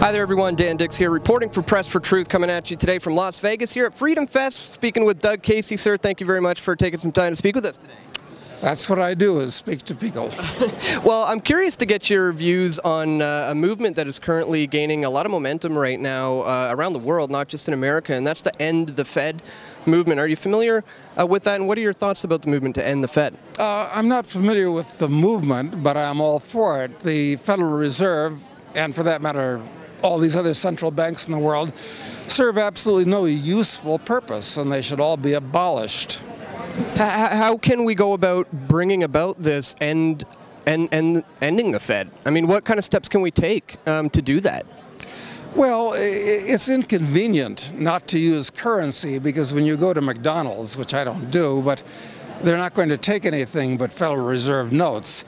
Hi there everyone, Dan Dix here, reporting for Press for Truth, coming at you today from Las Vegas here at Freedom Fest, speaking with Doug Casey. Sir, thank you very much for taking some time to speak with us today. That's what I do, is speak to people. Well, I'm curious to get your views on a movement that is currently gaining a lot of momentum right now around the world, not just in America, and that's the End the Fed movement. Are you familiar with that, and what are your thoughts about the movement to end the Fed? I'm not familiar with the movement, but I'm all for it. The Federal Reserve, and for that matter, all these other central banks in the world, serve absolutely no useful purpose, and they should all be abolished. How can we go about bringing about this and ending the Fed? I mean, what kind of steps can we take to do that? Well, it's inconvenient not to use currency, because when you go to McDonald's, which I don't do, but they're not going to take anything but Federal Reserve notes.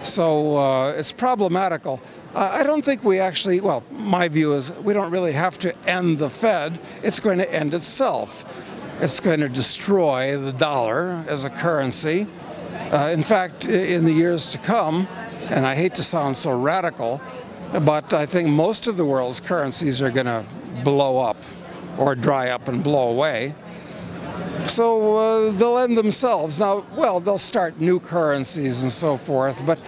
So it's problematical. I don't think we actually, well, my view is we don't really have to end the Fed. It's going to end itself. It's going to destroy the dollar as a currency. In fact, in the years to come, and I hate to sound so radical, but I think most of the world's currencies are going to blow up or dry up and blow away. So they'll end themselves. Now, well, they'll start new currencies and so forth, but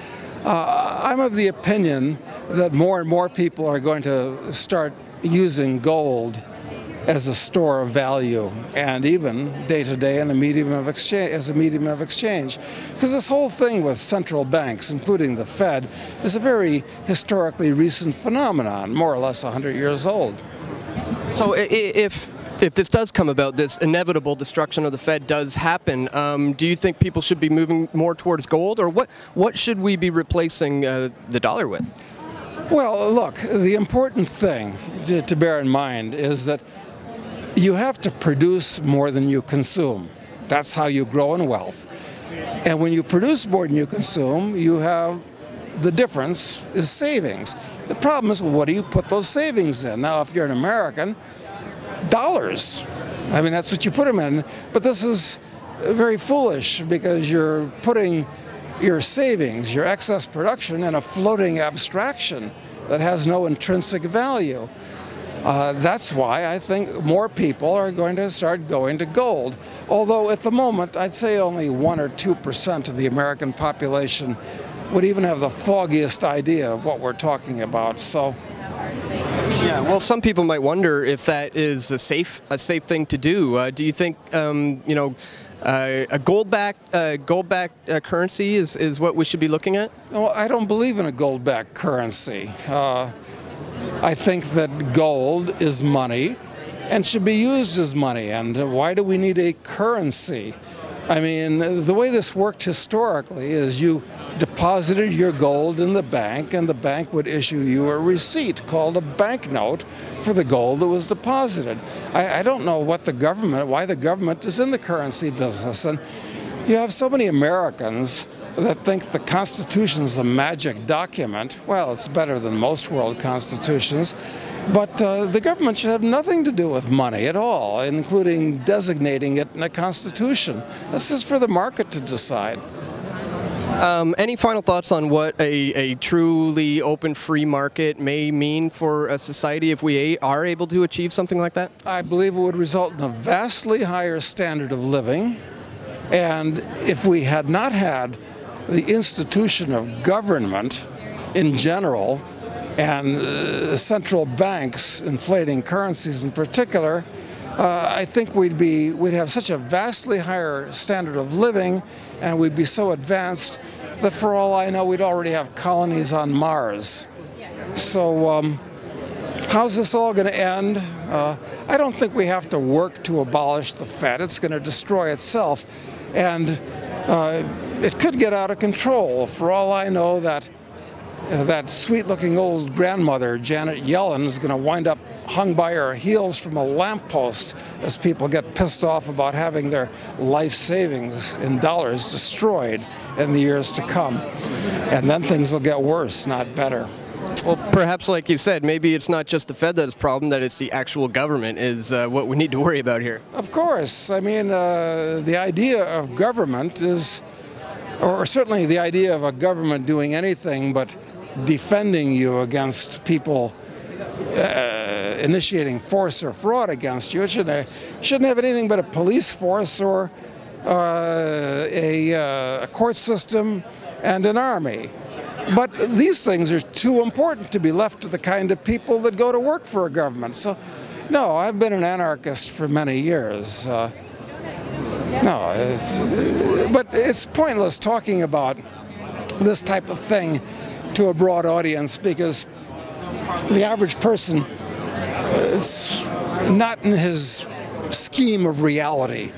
I'm of the opinion that more and more people are going to start using gold as a store of value, and even day-to-day in a medium of exchange, as a medium of exchange. Because this whole thing with central banks, including the Fed, is a very historically recent phenomenon, more or less 100 years old. So if this does come about, this inevitable destruction of the Fed does happen, do you think people should be moving more towards gold, or what should we be replacing the dollar with? Well, look, the important thing to bear in mind is that you have to produce more than you consume. That's how you grow in wealth. And when you produce more than you consume, you have the difference is savings. The problem is, well, what do you put those savings in? Now, if you're an American, dollars. I mean, that's what you put them in. But this is very foolish, because you're putting your savings, your excess production, in a floating abstraction that has no intrinsic value. That's why I think more people are going to start going to gold. Although at the moment, I'd say only 1 or 2% of the American population would even have the foggiest idea of what we're talking about. So, yeah, well, some people might wonder if that is a safe thing to do. Do you think you know, a goldback currency is what we should be looking at? Well, I don't believe in a goldback currency. I think that gold is money and should be used as money. And why do we need a currency? I mean, the way this worked historically is you deposited your gold in the bank, and the bank would issue you a receipt called a banknote for the gold that was deposited. I don't know why the government is in the currency business. And you have so many Americans that think the Constitution is a magic document. Well, it's better than most world constitutions. But the government should have nothing to do with money at all, including designating it in a constitution. This is for the market to decide. Any final thoughts on what a truly open free market may mean for a society if we are able to achieve something like that? I believe it would result in a vastly higher standard of living. And if we had not had the institution of government in general, and central banks inflating currencies in particular, I think we'd have such a vastly higher standard of living, and we'd be so advanced that for all I know, we'd already have colonies on Mars. So how's this all going to end? I don't think we have to work to abolish the Fed. It's going to destroy itself, and it could get out of control. For all I know, that sweet-looking old grandmother, Janet Yellen, is going to wind up hung by her heels from a lamppost as people get pissed off about having their life savings in dollars destroyed in the years to come. And then things will get worse, not better. Well, perhaps, like you said, maybe it's not just the Fed that's the problem, that it's the actual government is what we need to worry about here. Of course. I mean, the idea of government is, or certainly the idea of a government doing anything but defending you against people initiating force or fraud against you. It shouldn't have anything but a police force or a court system and an army. But these things are too important to be left to the kind of people that go to work for a government. So, no, I've been an anarchist for many years. But it's pointless talking about this type of thing to a broad audience because the average person is not in his scheme of reality.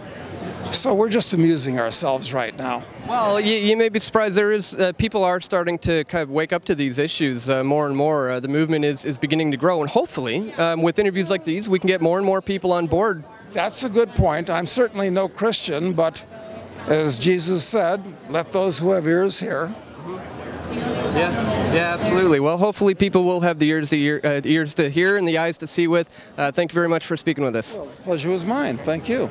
So we're just amusing ourselves right now. Well, you may be surprised. There is people are starting to kind of wake up to these issues more and more. The movement is beginning to grow, and hopefully, with interviews like these, we can get more and more people on board. That's a good point. I'm certainly no Christian, but as Jesus said, let those who have ears hear. Yeah, absolutely. Well, hopefully people will have the ears to hear and the eyes to see with. Thank you very much for speaking with us. Well, pleasure was mine. Thank you.